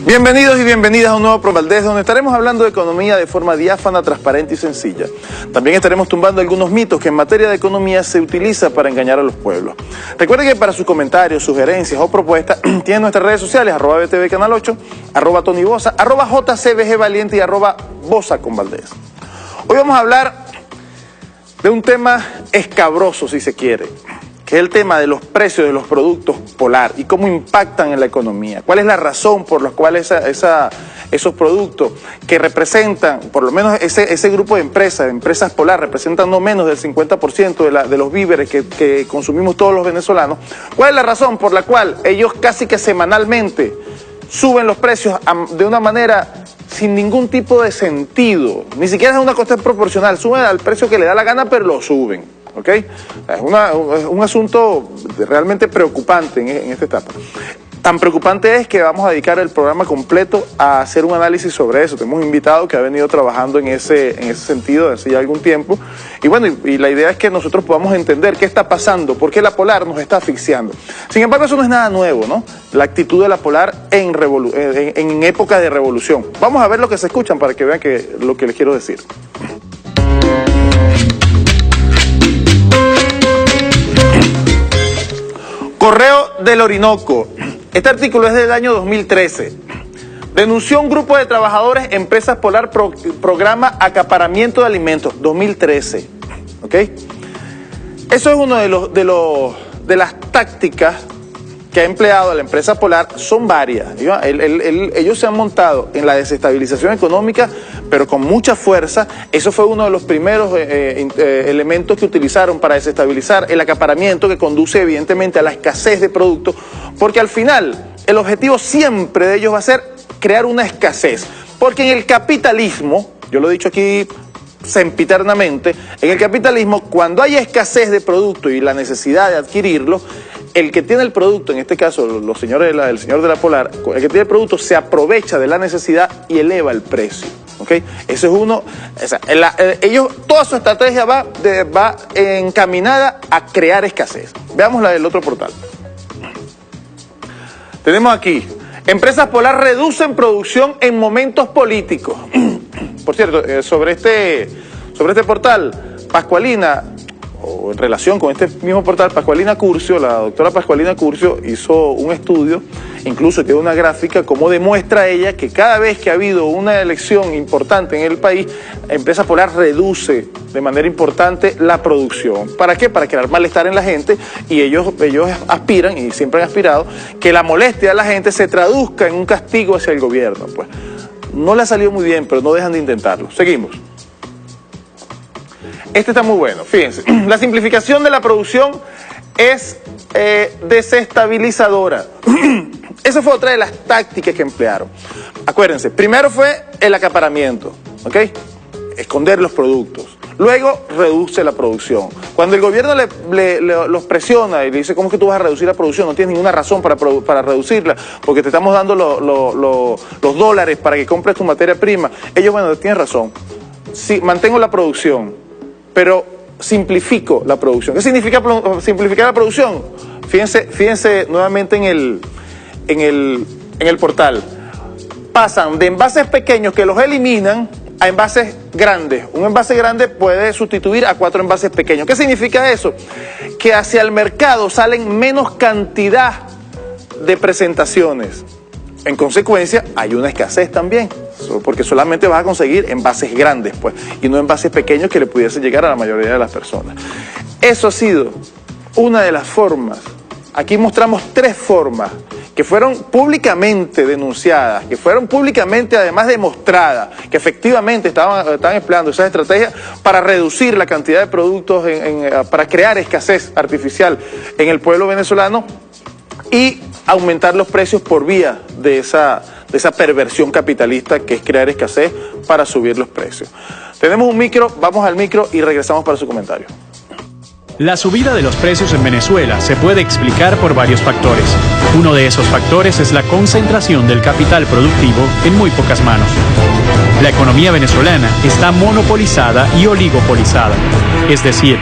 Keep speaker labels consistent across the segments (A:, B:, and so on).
A: Bienvenidos y bienvenidas a un nuevo ProValdez, donde estaremos hablando de economía de forma diáfana, transparente y sencilla. También estaremos tumbando algunos mitos que en materia de economía se utiliza para engañar a los pueblos. Recuerden que para sus comentarios, sugerencias o propuestas, tienen nuestras redes sociales, @BTV Canal 8, @Tony Bosa, @JCBG Valiente y @Bosa con Valdez. Hoy vamos a hablar de un tema escabroso, si se quiere, que es el tema de los precios de los productos Polar y cómo impactan en la economía. ¿Cuál es la razón por la cual esos productos que representan, por lo menos ese grupo de empresas Polar, representan no menos del 50% de los víveres que consumimos todos los venezolanos? ¿Cuál es la razón por la cual ellos casi que semanalmente suben los precios de una manera sin ningún tipo de sentido? Ni siquiera es una cuestión proporcional, suben al precio que le da la gana, pero lo suben. ¿Ok? Es un asunto realmente preocupante en esta etapa. Tan preocupante es que vamos a dedicar el programa completo a hacer un análisis sobre eso. Tenemos un invitado que ha venido trabajando en ese sentido desde ya algún tiempo. Y bueno, y la idea es que nosotros podamos entender qué está pasando, por qué la Polar nos está asfixiando. Sin embargo, eso no es nada nuevo, ¿no? La actitud de la Polar en época de revolución. Vamos a ver lo que se escuchan para que vean lo que les quiero decir. Correo del Orinoco. Este artículo es del año 2013. Denunció un grupo de trabajadores, Empresas Polar, programa acaparamiento de alimentos, 2013. ¿Ok? Eso es uno de las tácticas que ha empleado la empresa Polar. Son varias. Ellos se han montado en la desestabilización económica, pero con mucha fuerza. Eso fue uno de los primeros elementos que utilizaron para desestabilizar el acaparamiento, que conduce evidentemente a la escasez de productos, porque al final el objetivo siempre de ellos va a ser crear una escasez. Porque en el capitalismo, yo lo he dicho aquí sempiternamente, en el capitalismo, cuando hay escasez de producto y la necesidad de adquirirlo, el que tiene el producto, en este caso el señor de la Polar, el que tiene el producto se aprovecha de la necesidad y eleva el precio. ¿Okay? Eso es uno. Toda su estrategia va encaminada a crear escasez. Veamos la del otro portal. Tenemos aquí: Empresas Polar reducen producción en momentos políticos. Por cierto, sobre este portal, Pascualina, o en relación con este mismo portal, Pascualina Curcio, la doctora Pascualina Curcio hizo un estudio, incluso tiene una gráfica, como demuestra ella que cada vez que ha habido una elección importante en el país, Empresa Polar reduce de manera importante la producción. ¿Para qué? Para crear malestar en la gente, y ellos aspiran, y siempre han aspirado, que la molestia de la gente se traduzca en un castigo hacia el gobierno. Pues no le ha salido muy bien, pero no dejan de intentarlo. Seguimos. Este está muy bueno, fíjense. La simplificación de la producción es desestabilizadora. Esa fue otra de las tácticas que emplearon. Acuérdense, primero fue el acaparamiento, ¿ok? Esconder los productos. Luego reduce la producción. Cuando el gobierno los presiona y le dice, ¿cómo es que tú vas a reducir la producción? No tienes ninguna razón para reducirla, porque te estamos dando los dólares para que compres tu materia prima. Ellos, bueno, tienen razón. Sí, mantengo la producción, pero simplifico la producción. ¿Qué significa simplificar la producción? Fíjense nuevamente en el portal. Pasan de envases pequeños que los eliminan a envases grandes. Un envase grande puede sustituir a 4 envases pequeños. ¿Qué significa eso? Que hacia el mercado salen menos cantidad de presentaciones. En consecuencia, hay una escasez también, porque solamente vas a conseguir envases grandes, pues, y no envases pequeños que le pudiesen llegar a la mayoría de las personas. Eso ha sido una de las formas. Aquí mostramos 3 formas que fueron públicamente denunciadas, que fueron públicamente además demostradas, que efectivamente estaban empleando esas estrategias para reducir la cantidad de productos, para crear escasez artificial en el pueblo venezolano y aumentar los precios por vía de esa perversión capitalista que es crear escasez para subir los precios. Tenemos un micro, vamos al micro y regresamos para su comentario.
B: La subida de los precios en Venezuela se puede explicar por varios factores. Uno de esos factores es la concentración del capital productivo en muy pocas manos. La economía venezolana está monopolizada y oligopolizada, es decir,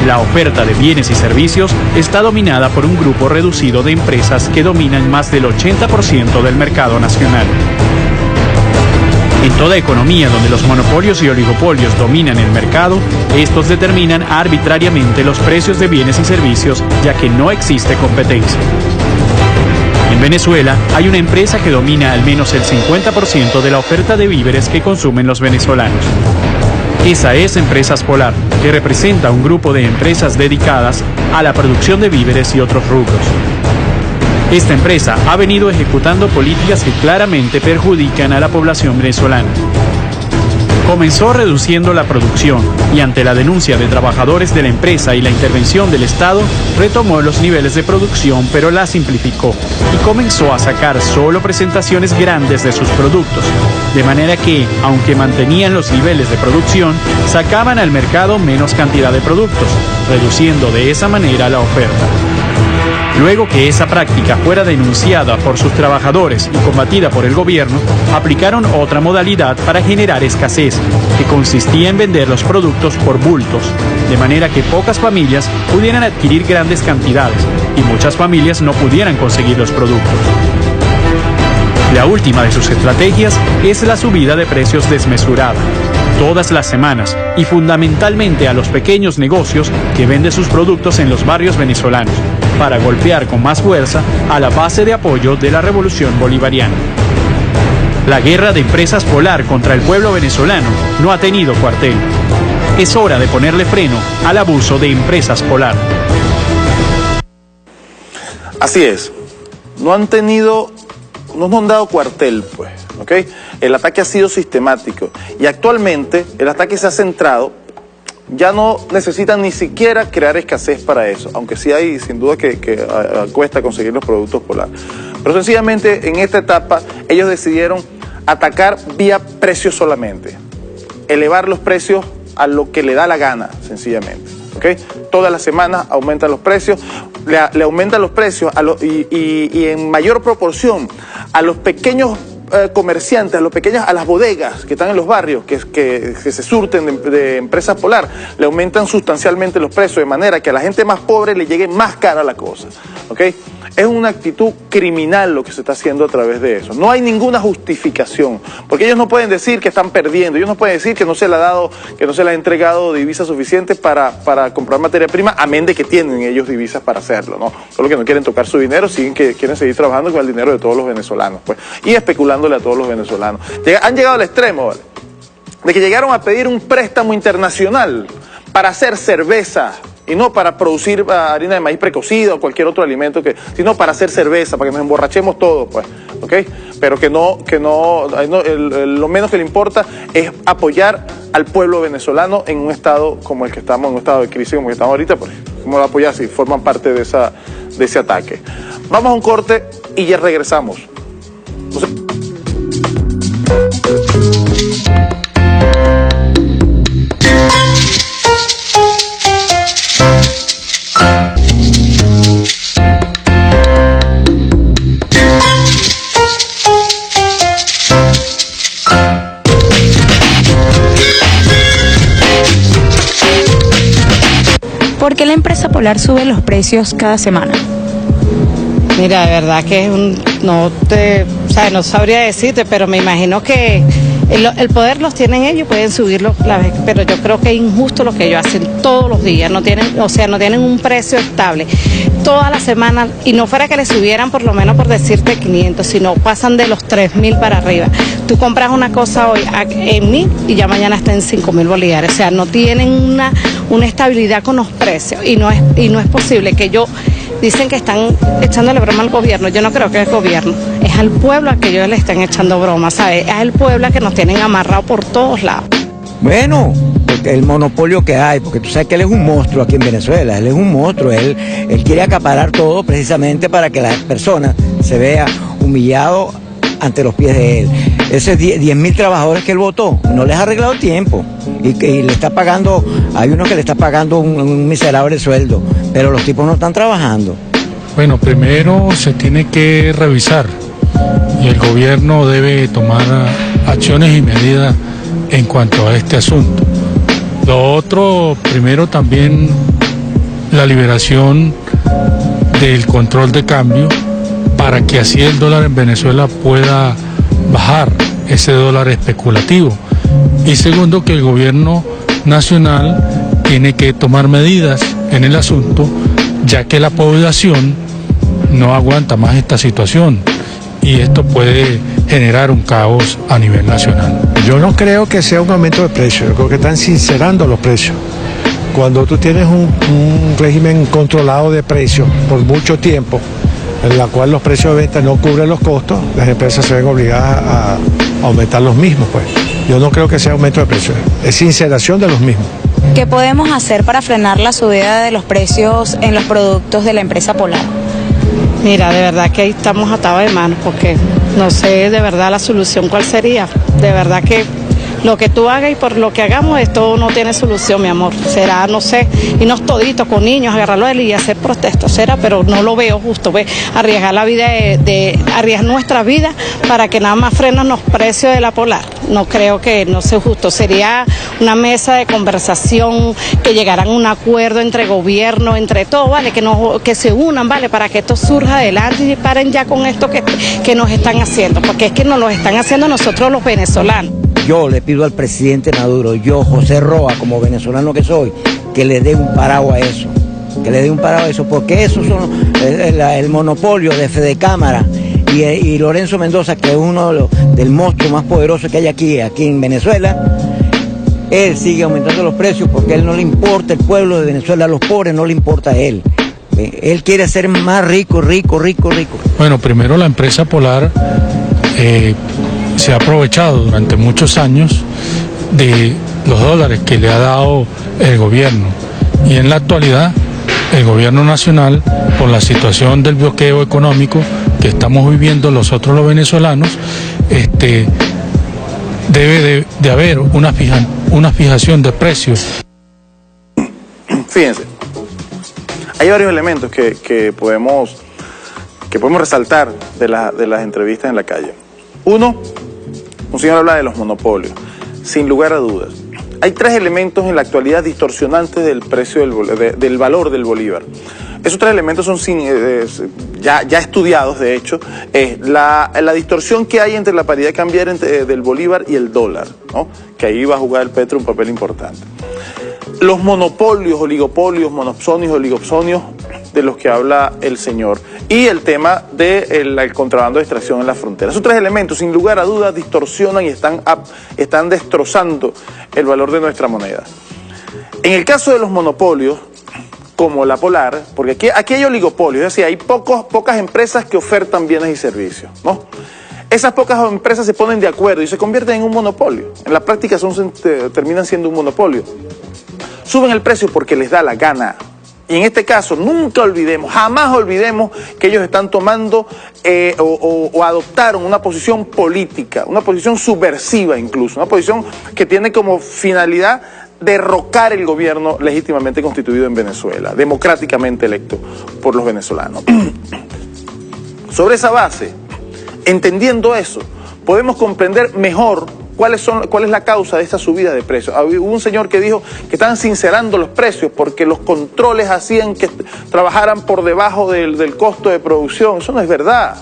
B: la oferta de bienes y servicios está dominada por un grupo reducido de empresas que dominan más del 80% del mercado nacional. En toda economía donde los monopolios y oligopolios dominan el mercado, estos determinan arbitrariamente los precios de bienes y servicios, ya que no existe competencia. En Venezuela hay una empresa que domina al menos el 50% de la oferta de víveres que consumen los venezolanos. Esa es Empresas Polar, que representa un grupo de empresas dedicadas a la producción de víveres y otros rubros. Esta empresa ha venido ejecutando políticas que claramente perjudican a la población venezolana. Comenzó reduciendo la producción y ante la denuncia de trabajadores de la empresa y la intervención del Estado, retomó los niveles de producción pero la simplificó y comenzó a sacar solo presentaciones grandes de sus productos, de manera que, aunque mantenían los niveles de producción, sacaban al mercado menos cantidad de productos, reduciendo de esa manera la oferta. Luego que esa práctica fuera denunciada por sus trabajadores y combatida por el gobierno, aplicaron otra modalidad para generar escasez, que consistía en vender los productos por bultos, de manera que pocas familias pudieran adquirir grandes cantidades y muchas familias no pudieran conseguir los productos. La última de sus estrategias es la subida de precios desmesurada, todas las semanas y fundamentalmente a los pequeños negocios que venden sus productos en los barrios venezolanos, para golpear con más fuerza a la base de apoyo de la revolución bolivariana. La guerra de Empresas Polar contra el pueblo venezolano no ha tenido cuartel. Es hora de ponerle freno al abuso de Empresas Polar.
A: Así es, no han dado cuartel, pues, ¿ok? El ataque ha sido sistemático y actualmente el ataque se ha centrado. Ya no necesitan ni siquiera crear escasez para eso, aunque sí hay sin duda que cuesta conseguir los productos Polar. Pero sencillamente en esta etapa ellos decidieron atacar vía precios solamente, elevar los precios a lo que le da la gana, sencillamente. ¿Okay? Todas las semanas aumentan los precios, le aumentan los precios y en mayor proporción a los pequeños comerciantes, a las bodegas que están en los barrios, que se surten de Empresas Polar, le aumentan sustancialmente los precios, de manera que a la gente más pobre le llegue más cara la cosa, ¿ok? Es una actitud criminal lo que se está haciendo a través de eso. No hay ninguna justificación, porque ellos no pueden decir que están perdiendo, ellos no pueden decir que no se le ha entregado divisas suficientes para comprar materia prima, amén de que tienen ellos divisas para hacerlo, ¿no? Solo que no quieren tocar su dinero, quieren seguir trabajando con el dinero de todos los venezolanos, pues, y especulándole a todos los venezolanos. Han llegado al extremo, ¿vale?, de que llegaron a pedir un préstamo internacional para hacer cerveza, y no para producir harina de maíz precocida o cualquier otro alimento, sino para hacer cerveza, para que nos emborrachemos todos, pues, ¿ok? Pero lo menos que le importa es apoyar al pueblo venezolano en un estado como el que estamos, en un estado de crisis como el que estamos ahorita, pues, ¿cómo lo apoyar si forman parte de ese ataque? Vamos a un corte y ya regresamos.
C: ¿Por qué la empresa Polar sube los precios cada semana?
D: Mira, de verdad que no sabría decirte, pero me imagino que el poder los tienen ellos, pueden subirlo, pero yo creo que es injusto lo que ellos hacen todos los días, no tienen un precio estable todas las semanas, y no fuera que le subieran por lo menos por decirte 500, sino pasan de los 3.000 para arriba. Tú compras una cosa hoy en 1.000 y ya mañana está en 5.000 bolívares, o sea, no tienen una estabilidad con los precios, y no es posible que ellos dicen que están echándole broma al gobierno. Yo no creo que es el gobierno, es al pueblo a que ellos le están echando broma, ¿sabes? Es al pueblo a que nos tienen amarrados por todos lados.
E: Bueno, el monopolio que hay, porque tú sabes que él es un monstruo aquí en Venezuela, él es un monstruo, él quiere acaparar todo precisamente para que la persona se vea humillado ante los pies de él. Esos 10.000 trabajadores que él votó, no les ha arreglado tiempo, y le está pagando, hay uno que le está pagando un miserable sueldo, pero los tipos no están trabajando.
F: Bueno, primero se tiene que revisar y el gobierno debe tomar acciones y medidas en cuanto a este asunto. Lo otro, primero también la liberación del control de cambio para que así el dólar en Venezuela pueda bajar, ese dólar especulativo. Y segundo, que el gobierno nacional tiene que tomar medidas en el asunto, ya que la población no aguanta más esta situación y esto puede generar un caos a nivel nacional.
G: Yo no creo que sea un aumento de precios, yo creo que están sincerando los precios. Cuando tú tienes un régimen controlado de precios por mucho tiempo, en la cual los precios de venta no cubren los costos, las empresas se ven obligadas a aumentar los mismos, pues. Yo no creo que sea aumento de precios, es sinceración de los mismos.
C: ¿Qué podemos hacer para frenar la subida de los precios en los productos de la empresa Polar?
D: Mira, de verdad que ahí estamos atados de manos porque no sé de verdad la solución cuál sería. De verdad que lo que tú hagas y por lo que hagamos, esto no tiene solución, mi amor. Será, no sé, irnos toditos con niños, agarrarlo a él y hacer protestas, será, pero no lo veo justo, ¿ves? Arriesgar la vida, arriesgar nuestra vida para que nada más frenen los precios de la Polar. No creo que no sea justo. Sería una mesa de conversación, que llegaran a un acuerdo entre gobierno, entre todos, ¿vale? Que se unan, ¿vale? Para que esto surja adelante y paren ya con esto que nos están haciendo, porque es que nos lo están haciendo nosotros los venezolanos.
E: Yo le pido al presidente Maduro, yo, José Roa, como venezolano que soy, que le dé un parado a eso. Que le dé un parado a eso, porque esos son el monopolio de Fede Cámara y Lorenzo Mendoza, que es uno del monstruo más poderoso que hay aquí en Venezuela. Él sigue aumentando los precios porque a él no le importa el pueblo de Venezuela, a los pobres no le importa a él. Él quiere ser más rico.
F: Bueno, primero la empresa Polar se ha aprovechado durante muchos años de los dólares que le ha dado el gobierno y en la actualidad el gobierno nacional, por la situación del bloqueo económico que estamos viviendo nosotros los venezolanos, debe de haber una fijación de precios.
A: Fíjense, hay varios elementos que podemos resaltar de las entrevistas en la calle. Uno, un señor habla de los monopolios. Sin lugar a dudas, hay tres elementos en la actualidad distorsionantes del precio del valor del bolívar. Esos tres elementos son ya estudiados, de hecho, la distorsión que hay entre la paridad cambiaria del bolívar y el dólar, ¿no? Que ahí va a jugar el petro un papel importante. Los monopolios, oligopolios, monopsonios, oligopsonios de los que habla el señor, y el tema del contrabando de extracción en la frontera. Esos tres elementos, sin lugar a dudas, distorsionan y están destrozando el valor de nuestra moneda. En el caso de los monopolios, como la Polar, porque aquí hay oligopolios, es decir, hay pocas empresas que ofertan bienes y servicios, ¿no? Esas pocas empresas se ponen de acuerdo y se convierten en un monopolio. En la práctica terminan siendo un monopolio. Suben el precio porque les da la gana. Y en este caso, nunca olvidemos, jamás olvidemos que ellos están tomando o adoptaron una posición política, una posición subversiva incluso, una posición que tiene como finalidad derrocar el gobierno legítimamente constituido en Venezuela, democráticamente electo por los venezolanos. Sobre esa base, entendiendo eso, podemos comprender mejor cuál es la causa de esta subida de precios. Hubo un señor que dijo que estaban sincerando los precios porque los controles hacían que trabajaran por debajo del costo de producción. Eso no es verdad.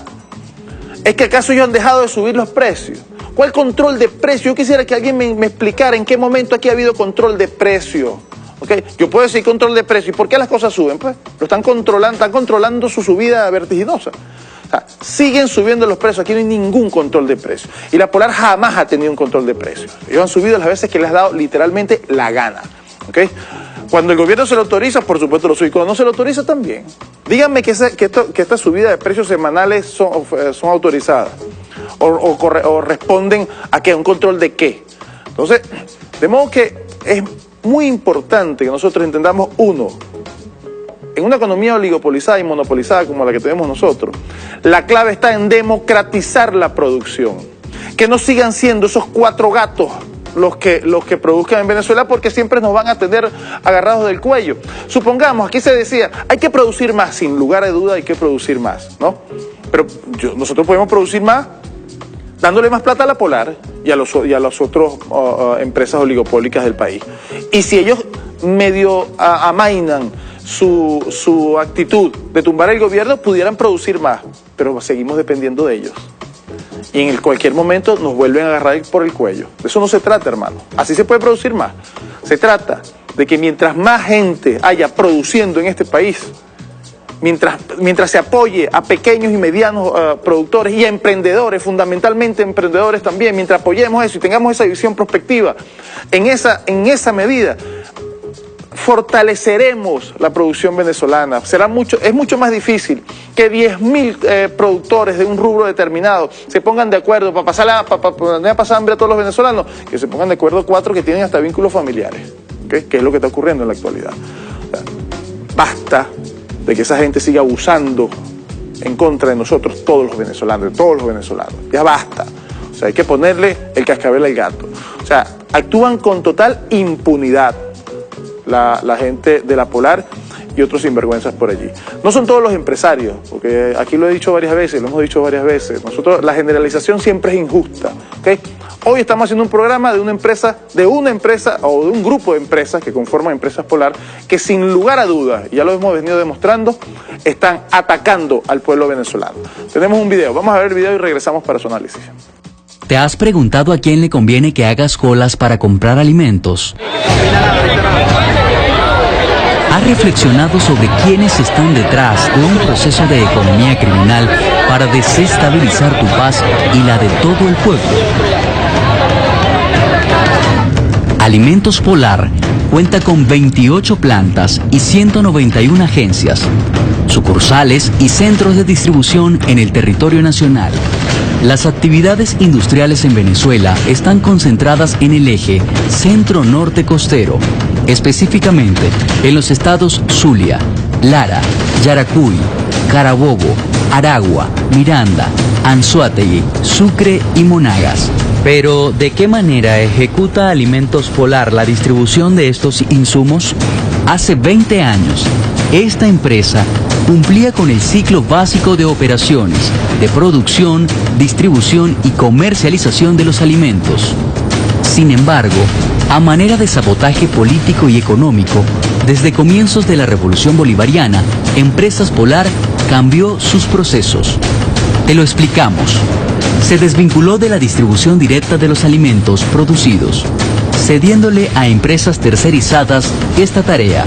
A: ¿Es que acaso ellos han dejado de subir los precios? ¿Cuál control de precios? Yo quisiera que alguien me explicara en qué momento aquí ha habido control de precios. ¿Okay? Yo puedo decir control de precios. ¿Y por qué las cosas suben? Pues lo están controlando su subida vertiginosa. O sea, siguen subiendo los precios, aquí no hay ningún control de precios. Y la Polar jamás ha tenido un control de precios. Ellos han subido las veces que les ha dado literalmente la gana. ¿Okay? Cuando el gobierno se lo autoriza, por supuesto lo sube. Y cuando no se lo autoriza, también. Díganme que esta subida de precios semanales son autorizadas. O responden a qué, a un control de qué. Entonces, de modo que es muy importante que nosotros entendamos, uno, en una economía oligopolizada y monopolizada como la que tenemos nosotros, la clave está en democratizar la producción. Que no sigan siendo esos cuatro gatos los que produzcan en Venezuela, porque siempre nos van a tener agarrados del cuello. Supongamos, aquí se decía, hay que producir más, sin lugar a duda hay que producir más, ¿no? Pero nosotros podemos producir más dándole más plata a la Polar y a las otras empresas oligopólicas del país. Y si ellos medio amainan su actitud de tumbar el gobierno, pudieran producir más, pero seguimos dependiendo de ellos. Y en cualquier momento nos vuelven a agarrar por el cuello. De eso no se trata, hermano. Así se puede producir más. Se trata de que mientras más gente haya produciendo en este país, mientras se apoye a pequeños y medianos productores y a emprendedores, fundamentalmente emprendedores también, mientras apoyemos eso y tengamos esa visión prospectiva, en esa medida fortaleceremos la producción venezolana. Es mucho más difícil que 10.000 productores de un rubro determinado se pongan de acuerdo para pasar hambre a todos los venezolanos, que se pongan de acuerdo 4 que tienen hasta vínculos familiares, ¿okay? Que es lo que está ocurriendo en la actualidad. O sea, basta de que esa gente siga abusando en contra de nosotros, todos los venezolanos, de todos los venezolanos. Ya basta. O sea, hay que ponerle el cascabel al gato. O sea, actúan con total impunidad la gente de la Polar y otros sinvergüenzas por allí. No son todos los empresarios, porque aquí lo he dicho varias veces, lo hemos dicho varias veces. Nosotros, la generalización siempre es injusta, ¿okay? Hoy estamos haciendo un programa de una empresa o de un grupo de empresas que conforman Empresas Polar, que sin lugar a dudas, y ya lo hemos venido demostrando, están atacando al pueblo venezolano. Tenemos un video, vamos a ver el video y regresamos para su análisis.
H: ¿Te has preguntado a quién le conviene que hagas colas para comprar alimentos? ¿Has reflexionado sobre quiénes están detrás de un proceso de economía criminal para desestabilizar tu paz y la de todo el pueblo? Alimentos Polar cuenta con 28 plantas y 191 agencias, sucursales y centros de distribución en el territorio nacional. Las actividades industriales en Venezuela están concentradas en el eje centro-norte costero, específicamente en los estados Zulia, Lara, Yaracuy, Carabobo, Aragua, Miranda, Anzoátegui, Sucre y Monagas. Pero, ¿de qué manera ejecuta Alimentos Polar la distribución de estos insumos? Hace 20 años, esta empresa cumplía con el ciclo básico de operaciones, de producción, distribución y comercialización de los alimentos. Sin embargo, a manera de sabotaje político y económico, desde comienzos de la Revolución Bolivariana, Empresas Polar cambió sus procesos. Te lo explicamos. Se desvinculó de la distribución directa de los alimentos producidos, cediéndole a empresas tercerizadas esta tarea.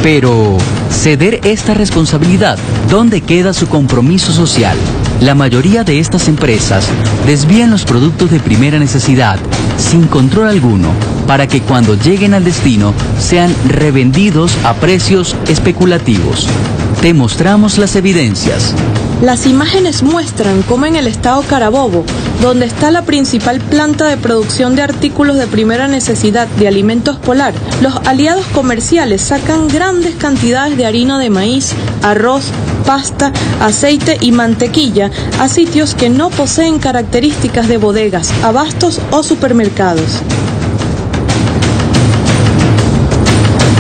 H: Pero, ceder esta responsabilidad, ¿dónde queda su compromiso social? La mayoría de estas empresas desvían los productos de primera necesidad, sin control alguno, para que cuando lleguen al destino sean revendidos a precios especulativos. Te mostramos las evidencias.
I: Las imágenes muestran cómo en el estado Carabobo, donde está la principal planta de producción de artículos de primera necesidad de Alimentos Polar, los aliados comerciales sacan grandes cantidades de harina de maíz, arroz, pasta, aceite y mantequilla a sitios que no poseen características de bodegas, abastos o supermercados.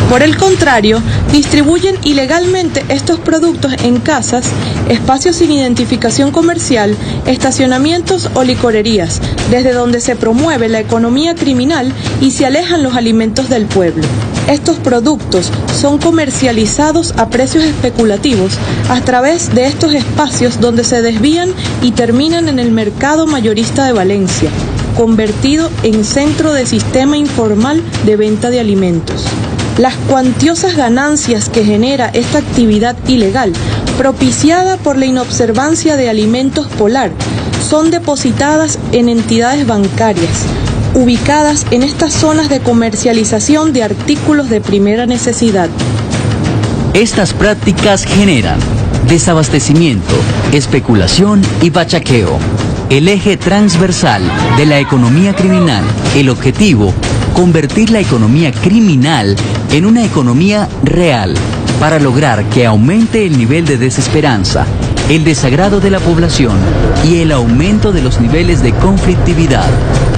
I: Por el contrario, distribuyen ilegalmente estos productos en casas, espacios sin identificación comercial, estacionamientos o licorerías, desde donde se promueve la economía criminal y se alejan los alimentos del pueblo. Estos productos son comercializados a precios especulativos a través de estos espacios donde se desvían y terminan en el mercado mayorista de Valencia, convertido en centro de sistema informal de venta de alimentos. Las cuantiosas ganancias que genera esta actividad ilegal, propiciada por la inobservancia de Alimentos Polar, son depositadas en entidades bancarias, ubicadas en estas zonas de comercialización de artículos de primera necesidad.
H: Estas prácticas generan desabastecimiento, especulación y bachaqueo. El eje transversal de la economía criminal, el objetivo, convertir la economía criminal en una economía real para lograr que aumente el nivel de desesperanza, el desagrado de la población y el aumento de los niveles de conflictividad.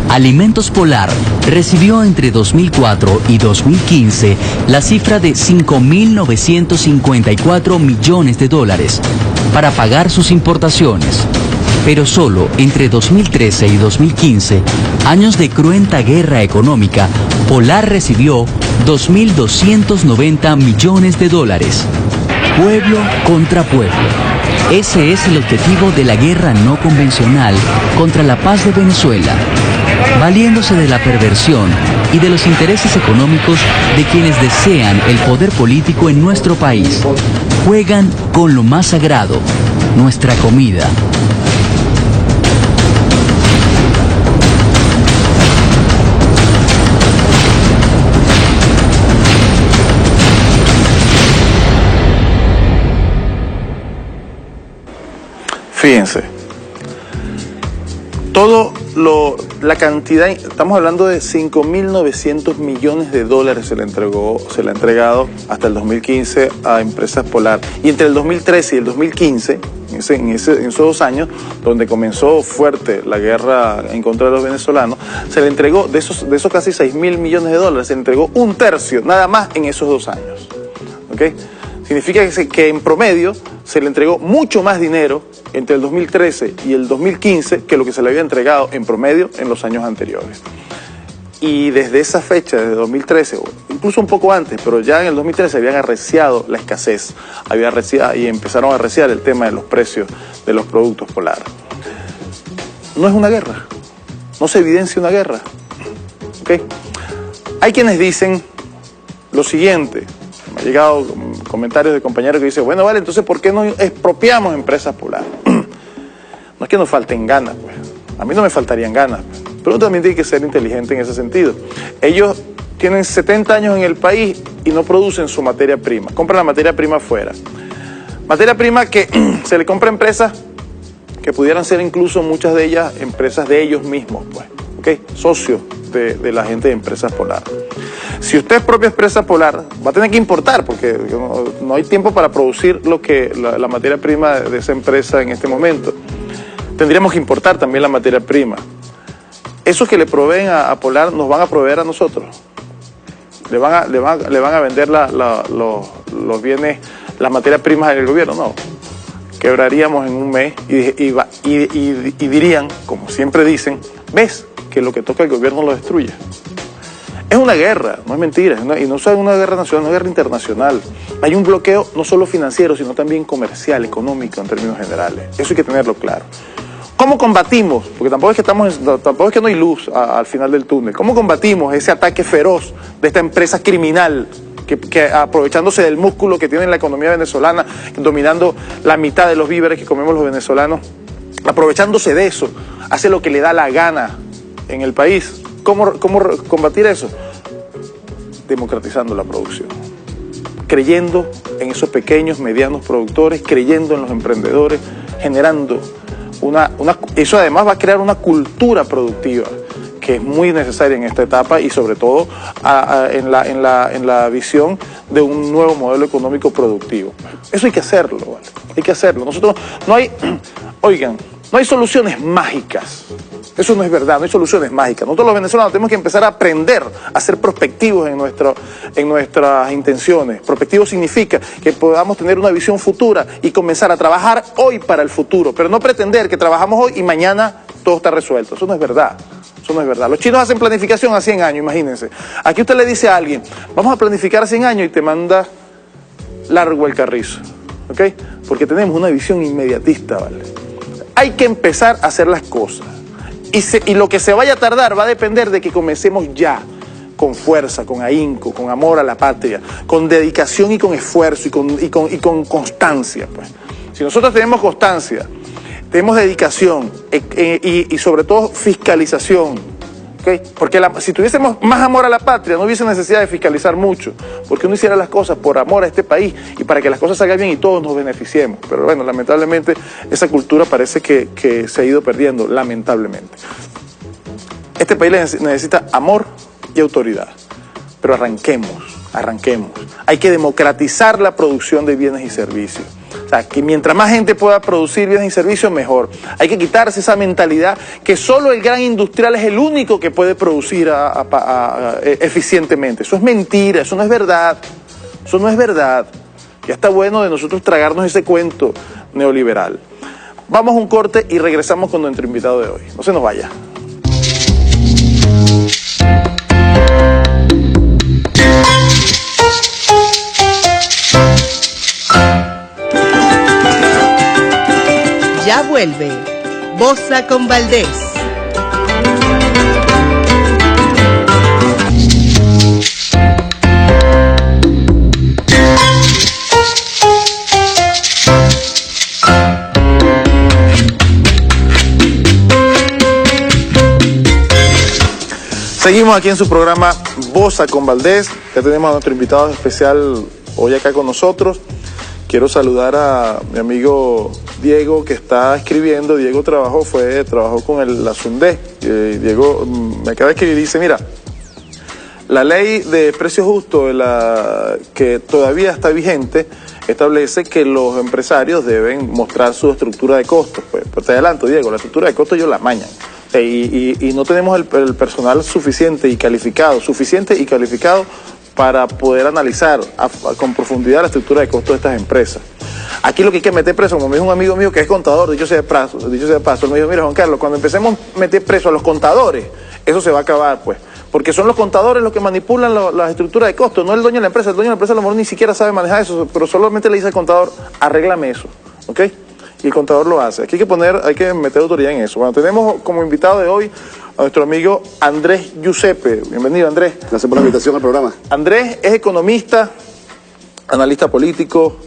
H: Alimentos Polar recibió entre 2004 y 2015 la cifra de $5.954 millones para pagar sus importaciones. Pero solo entre 2013 y 2015, años de cruenta guerra económica, Polar recibió 2.290 millones de dólares. Pueblo contra pueblo. Ese es el objetivo de la guerra no convencional contra la paz de Venezuela, valiéndose de la perversión y de los intereses económicos de quienes desean el poder político en nuestro país. Juegan con lo más sagrado, nuestra comida.
A: Fíjense, la cantidad, estamos hablando de 5.900 millones de dólares se le ha entregado hasta el 2015 a Empresas Polar. Y entre el 2013 y el 2015, en esos 2 años, donde comenzó fuerte la guerra en contra de los venezolanos, se le entregó, de esos casi 6.000 millones de dólares, se le entregó 1/3, nada más en esos 2 años. ¿Okay? Significa que en promedio se le entregó mucho más dinero entre el 2013 y el 2015 que lo que se le había entregado en promedio en los años anteriores. Y desde esa fecha, desde 2013, o incluso un poco antes, pero ya en el 2013 habían arreciado la escasez, y empezaron a arreciar el tema de los precios de los productos Polar. No es una guerra, no se evidencia una guerra. ¿Okay? Hay quienes dicen lo siguiente. Me han llegado comentarios de compañeros que dicen, bueno, vale, entonces ¿por qué no expropiamos Empresas Polar? No es que nos falten ganas, pues. A mí no me faltarían ganas, pues. Pero uno también tiene que ser inteligente en ese sentido. Ellos tienen 70 años en el país y no producen su materia prima. Compran la materia prima afuera. Materia prima que se le compra a empresas que pudieran ser incluso muchas de ellas empresas de ellos mismos, pues. ¿Okay? Socios de la gente de Empresas Polar. Si usted es propia Empresa Polar, va a tener que importar, porque no hay tiempo para producir la materia prima de esa empresa en este momento. Tendríamos que importar también la materia prima. Esos que le proveen a Polar nos van a proveer a nosotros. Le van a vender los bienes, las materias primas del gobierno. No. Quebraríamos en un mes y dirían, como siempre dicen, ves que lo que toca el gobierno lo destruye. Es una guerra, no es mentira, y no es una guerra nacional, es una guerra internacional. Hay un bloqueo no solo financiero, sino también comercial, económico en términos generales. Eso hay que tenerlo claro. ¿Cómo combatimos? Porque tampoco es que no hay luz al final del túnel. ¿Cómo combatimos ese ataque feroz de esta empresa criminal que aprovechándose del músculo que tiene la economía venezolana, dominando la mitad de los víveres que comemos los venezolanos, aprovechándose de eso, hace lo que le da la gana en el país? ¿Cómo combatir eso? Democratizando la producción, creyendo en esos pequeños, medianos productores, creyendo en los emprendedores, generando eso además va a crear una cultura productiva que es muy necesaria en esta etapa y sobre todo en la visión de un nuevo modelo económico productivo. Eso hay que hacerlo, ¿vale? Hay que hacerlo. Nosotros no hay soluciones mágicas. Eso no es verdad, no hay soluciones mágicas. Nosotros los venezolanos tenemos que empezar a aprender a ser prospectivos en nuestras intenciones. Prospectivo significa que podamos tener una visión futura y comenzar a trabajar hoy para el futuro, pero no pretender que trabajamos hoy y mañana todo está resuelto. Eso no es verdad. Eso no es verdad. Los chinos hacen planificación a 100 años, imagínense. Aquí usted le dice a alguien, vamos a planificar a 100 años y te manda largo el carrizo. ¿Ok? Porque tenemos una visión inmediatista, ¿vale? Hay que empezar a hacer las cosas. Y lo que se vaya a tardar va a depender de que comencemos ya, con fuerza, con ahínco, con amor a la patria, con dedicación y con esfuerzo y con constancia, pues. Si nosotros tenemos constancia, tenemos dedicación y sobre todo fiscalización, ¿okay? Porque si tuviésemos más amor a la patria, no hubiese necesidad de fiscalizar mucho, porque uno hiciera las cosas por amor a este país y para que las cosas salgan bien y todos nos beneficiemos. Pero bueno, lamentablemente esa cultura parece que se ha ido perdiendo, lamentablemente. Este país necesita amor y autoridad, pero arranquemos. Hay que democratizar la producción de bienes y servicios. O sea, que mientras más gente pueda producir bienes y servicios, mejor. Hay que quitarse esa mentalidad que solo el gran industrial es el único que puede producir eficientemente. Eso es mentira, eso no es verdad. Eso no es verdad. Ya está bueno de nosotros tragarnos ese cuento neoliberal. Vamos a un corte y regresamos con nuestro invitado de hoy. No se nos vaya.
J: Ya vuelve Bosa con Valdés.
A: Seguimos aquí en su programa Bosa con Valdés. Ya tenemos a nuestro invitado especial hoy acá con nosotros. Quiero saludar a mi amigo Diego, que está escribiendo. Diego trabajó con la SUNDE. Diego me acaba de escribir y dice, mira, la ley de precio justo, que todavía está vigente, establece que los empresarios deben mostrar su estructura de costos. Pues te adelanto, Diego, la estructura de costos ellos la mañan. Y no tenemos el personal suficiente y calificado para poder analizar con profundidad la estructura de costos de estas empresas. Aquí lo que hay que meter preso, como me dijo un amigo mío que es contador, dicho sea de paso, él me dijo, mira Juan Carlos, cuando empecemos a meter preso a los contadores, eso se va a acabar, pues. Porque son los contadores los que manipulan las estructuras de costos, no el dueño de la empresa. El dueño de la empresa a lo mejor ni siquiera sabe manejar eso, pero solamente le dice al contador, arréglame eso, ¿ok? Y el contador lo hace. Aquí hay que meter autoridad en eso. Bueno, tenemos como invitado de hoy a nuestro amigo Andrés Giuseppe. Bienvenido, Andrés.
K: Gracias por la invitación al programa.
A: Andrés es economista, analista político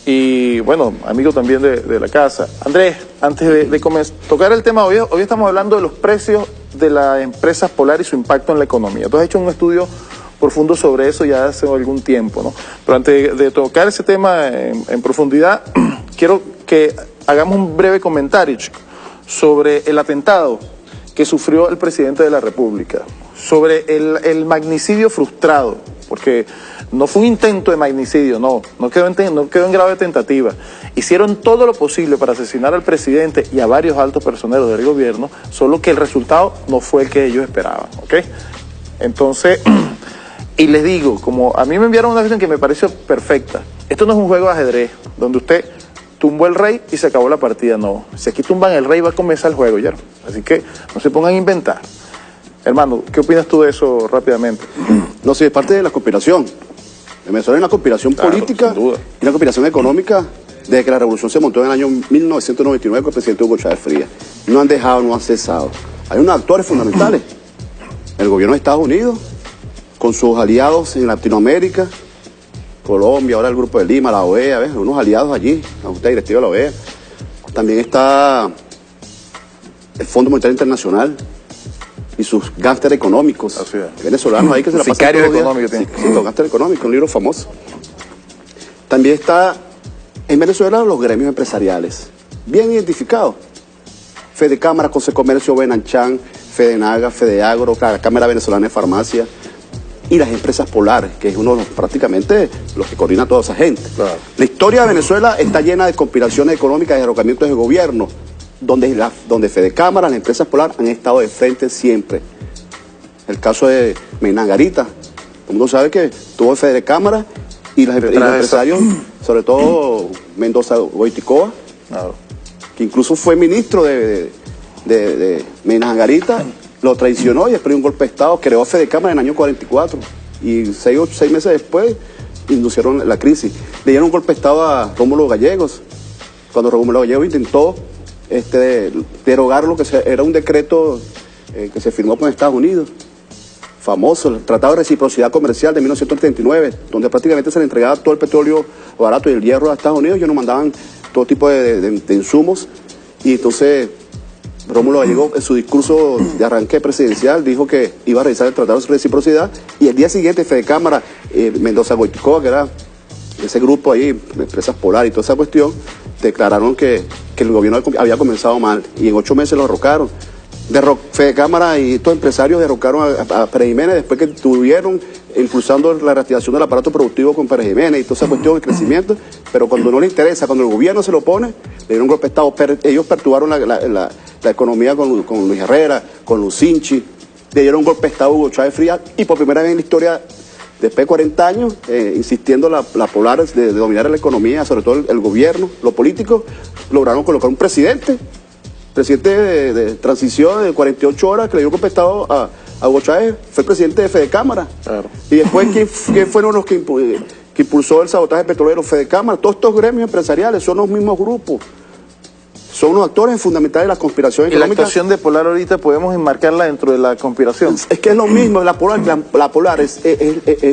A: y, bueno, amigo también de la casa. Andrés, antes de tocar el tema hoy estamos hablando de los precios de las empresas Polar y su impacto en la economía. Tú has hecho un estudio profundo sobre eso ya hace algún tiempo, ¿no? Pero antes de tocar ese tema en profundidad, quiero que hagamos un breve comentario, chico, sobre el atentado que sufrió el presidente de la República, sobre el magnicidio frustrado, porque no fue un intento de magnicidio, no quedó en grado de tentativa. Hicieron todo lo posible para asesinar al presidente y a varios altos personeros del gobierno, solo que el resultado no fue el que ellos esperaban, ¿ok? Entonces, y les digo, como a mí me enviaron una cuestión que me pareció perfecta, esto no es un juego de ajedrez, donde usted tumbó el rey y se acabó la partida, no. Si aquí tumban el rey va a comenzar el juego ya. Así que no se pongan a inventar. Hermano, ¿qué opinas tú de eso rápidamente?
K: No, sí, es parte de la conspiración. En Venezuela hay una conspiración política y una conspiración económica desde que la revolución se montó en el año 1999 con el presidente Hugo Chávez Frías. No han dejado, no han cesado. Hay unos actores fundamentales. El gobierno de Estados Unidos, con sus aliados en Latinoamérica, Colombia, ahora el Grupo de Lima, la OEA, ¿ves? Unos aliados allí, la Junta Directiva de la OEA. También está el Fondo Monetario Internacional y sus gángsteres económicos venezolanos ahí que se la pasan
A: sicarios
K: todos los
A: económicos.
K: días. Sí, los gángsteres económicos, un libro famoso. También está en Venezuela los gremios empresariales, bien identificados. Fede Cámara, Consecomercio, Benanchan, Fedenaga, Fedeagro, la Cámara Venezolana de Farmacia y las empresas Polar, que es uno de los, prácticamente los que coordina toda esa gente. Claro. La historia de Venezuela está llena de conspiraciones económicas y derrocamientos de gobierno, donde Fede Cámara, las empresas Polar han estado de frente siempre. El caso de Menangarita, todo el mundo sabe que tuvo Fede Cámara y los empresarios, sobre todo Mendoza Goiticoa, claro, que incluso fue ministro de Menangarita, lo traicionó y después de un golpe de Estado creó Fede Cámara en el año 44 y 6 meses después inducieron la crisis. Le dieron un golpe de Estado a Rómulo Gallegos, cuando Rómulo Gallegos intentó derogar lo que era un decreto que se firmó con Estados Unidos, famoso, el Tratado de Reciprocidad Comercial de 1939, donde prácticamente se le entregaba todo el petróleo barato y el hierro a Estados Unidos. Ellos nos mandaban todo tipo de insumos y entonces Rómulo Gallegos, en su discurso de arranque presidencial, dijo que iba a realizar el Tratado de Reciprocidad y el día siguiente Fede Cámara, Mendoza Goiticoa, que era ese grupo ahí, empresas Polar y toda esa cuestión, declararon que el gobierno había comenzado mal y en 8 meses lo derrocaron. Fede Cámara y estos empresarios derrocaron a Pérez Jiménez después que estuvieron impulsando la reactivación del aparato productivo con Pérez Jiménez y toda esa cuestión de crecimiento, pero cuando no le interesa, cuando el gobierno se lo pone, le dieron un golpe de Estado. Ellos perturbaron la economía con Luis Herrera, con Lucinchi, le dieron un golpe de Estado a Hugo Chávez Frías y por primera vez en la historia Después de 40 años, insistiendo la Polar de dominar la economía, sobre todo el gobierno, los políticos, lograron colocar un presidente de transición de 48 horas que le dio golpe de Estado a Hugo Chávez, fue el presidente de Fedecámara. Claro. Y después, ¿quién fueron los que impulsó el sabotaje petrolero? Fedecámara. Todos estos gremios empresariales son los mismos grupos. Son los actores fundamentales de la conspiración económica.
A: ¿Y la actuación de Polar ahorita podemos enmarcarla dentro de la conspiración?
K: Es que es lo mismo, la Polar es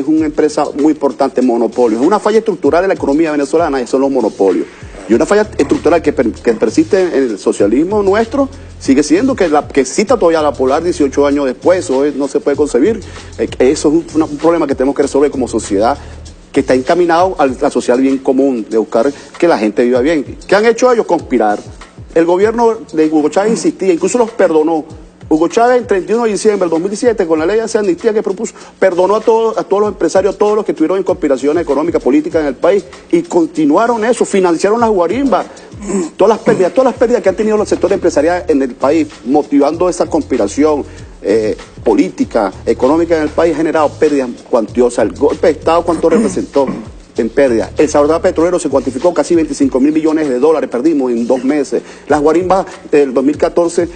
K: una empresa muy importante, monopolio. Es una falla estructural de la economía venezolana y son los monopolios. Y una falla estructural que persiste en el socialismo nuestro sigue siendo que exista todavía la Polar 18 años después. Eso no se puede concebir. Eso es un problema que tenemos que resolver como sociedad, que está encaminado a la sociedad bien común, de buscar que la gente viva bien. ¿Qué han hecho ellos? Conspirar. El gobierno de Hugo Chávez insistía, incluso los perdonó. Hugo Chávez, el 31 de diciembre del 2017, con la ley de amnistía que propuso, perdonó a todos los empresarios, a todos los que estuvieron en conspiraciones económicas, políticas en el país, y continuaron eso, financiaron las guarimbas, todas las pérdidas que han tenido los sectores empresariales en el país, motivando esa conspiración política, económica en el país, ha generado pérdidas cuantiosas. El golpe de Estado, ¿cuánto representó en pérdida? El sabotaje petrolero se cuantificó casi 25.000 millones de dólares, perdimos en 2 meses. Las guarimbas del 2014,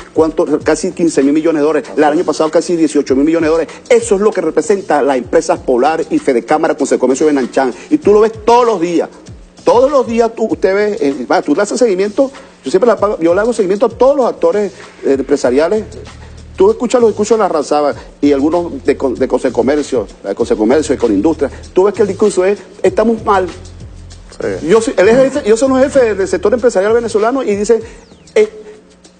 K: casi 15.000 millones de dólares. El año pasado casi 18.000 millones de dólares. Eso es lo que representa las empresas Polar y Fedecámara con Consecomercio de Benanchán. Y tú lo ves todos los días. Todos los días usted ve, tú le haces seguimiento, yo le hago seguimiento a todos los actores empresariales. Tú escuchas los discursos de la Razaba y algunos de Consecomercio, de Conindustria. Tú ves que el discurso es, estamos mal. Sí. Yo soy el jefe del sector empresarial venezolano y dicen,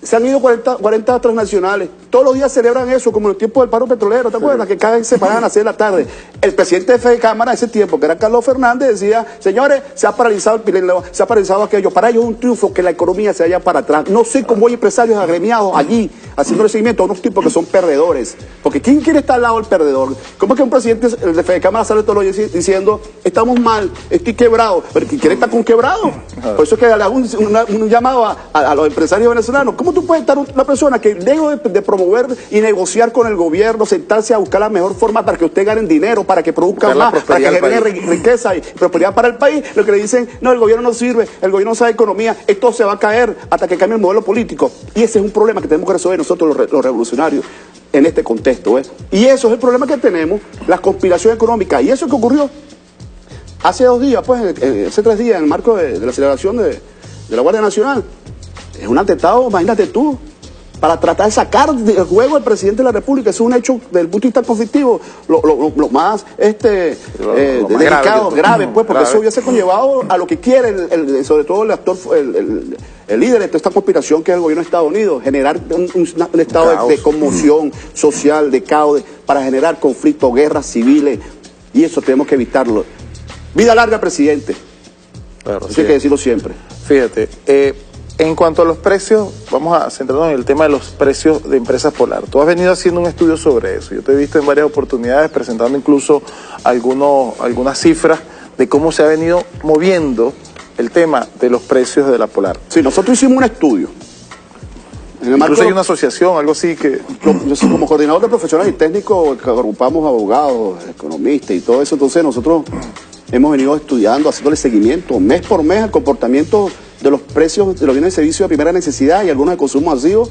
K: se han ido 40 transnacionales. Todos los días celebran eso, como en el tiempo del paro petrolero, ¿te acuerdas? Que cada vez se paran a las 6 de la tarde. El presidente de Fedecámara, ese tiempo, que era Carlos Fernández, decía, señores, se ha paralizado el Pirineo, se ha paralizado aquello. Para ellos es un triunfo que la economía se vaya para atrás. No sé cómo hay empresarios agremiados allí, haciendo el seguimiento a unos tipos que son perdedores. Porque ¿quién quiere estar al lado del perdedor? ¿Cómo es que un presidente de Fedecámara sale todos los días diciendo, estamos mal, estoy quebrado? Pero ¿quién quiere estar con quebrado? Por eso es que le hago un llamado a los empresarios venezolanos. ¿Cómo tú puedes estar una persona que lejos de promover y negociar con el gobierno, sentarse a buscar la mejor forma para que usted gane dinero, para que produzca más, para que genere riqueza y prosperidad para el país? Lo que le dicen, no, el gobierno no sirve, el gobierno no sabe economía, esto se va a caer hasta que cambie el modelo político. Y ese es un problema que tenemos que resolver nosotros los revolucionarios en este contexto. Y eso es el problema que tenemos, la conspiración económica. Y eso que ocurrió hace 2 días, hace 3 días, en el marco de la celebración de la Guardia Nacional. Es un atentado, imagínate tú, para tratar de sacar del juego al presidente de la República. Es un hecho, desde el punto de vista conflictivo, lo más delicado, grave, pues, porque eso hubiese conllevado a lo que quiere, sobre todo el actor, el líder de toda esta conspiración, que es el gobierno de Estados Unidos, generar un estado de conmoción social, de caos, para generar conflictos, guerras civiles, y eso tenemos que evitarlo. Vida larga, presidente. Claro, eso hay que decirlo siempre.
A: Fíjate, en cuanto a los precios, vamos a centrarnos en el tema de los precios de empresas Polar. Tú has venido haciendo un estudio sobre eso. Yo te he visto en varias oportunidades presentando incluso algunas cifras de cómo se ha venido moviendo el tema de los precios de la Polar.
K: Sí, nosotros hicimos un estudio.
A: Incluso hay una asociación, algo así que...
K: Yo soy como coordinador de profesionales y técnicos, que agrupamos abogados, economistas y todo eso. Entonces nosotros hemos venido estudiando, haciéndole seguimiento mes por mes al comportamiento de los precios de los bienes y servicios de primera necesidad y algunos de consumo masivo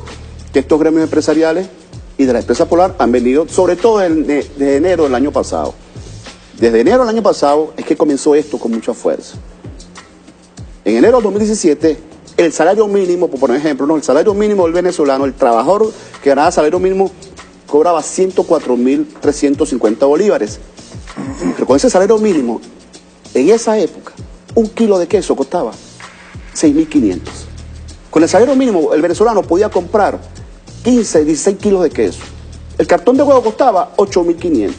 K: que estos gremios empresariales y de la empresa Polar han venido, sobre todo desde enero del año pasado. Desde enero del año pasado es que comenzó esto con mucha fuerza. En enero del 2017, el salario mínimo, por ejemplo, el salario mínimo del venezolano, el trabajador que ganaba salario mínimo cobraba 104.350 bolívares. Pero con ese salario mínimo, en esa época, 1 kilo de queso costaba 6.500. Con el salario mínimo, el venezolano podía comprar 15, 16 kilos de queso. El cartón de huevo costaba 8.500.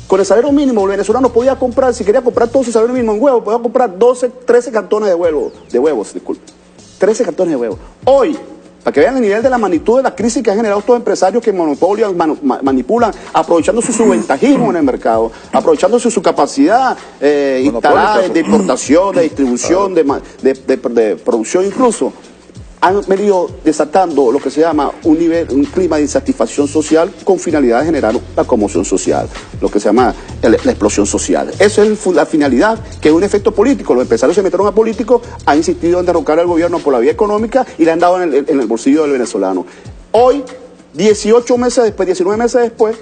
K: Con el salario mínimo, el venezolano podía comprar, si quería comprar todo su salario mínimo en huevo, podía comprar 13 cartones de huevos, 13 cartones de huevos. Hoy, para que vean el nivel de la magnitud de la crisis que han generado estos empresarios que monopolian, manipulan, aprovechándose su ventajismo en el mercado, aprovechándose su capacidad instalada de importación, de distribución, de producción incluso. han venido desatando lo que se llama un clima de insatisfacción social con finalidad de generar la conmoción social, lo que se llama la explosión social. Esa es la finalidad, que es un efecto político. Los empresarios se metieron a políticos, han insistido en derrocar al gobierno por la vía económica y le han dado en el bolsillo del venezolano. Hoy, 18 meses después, 19 meses después,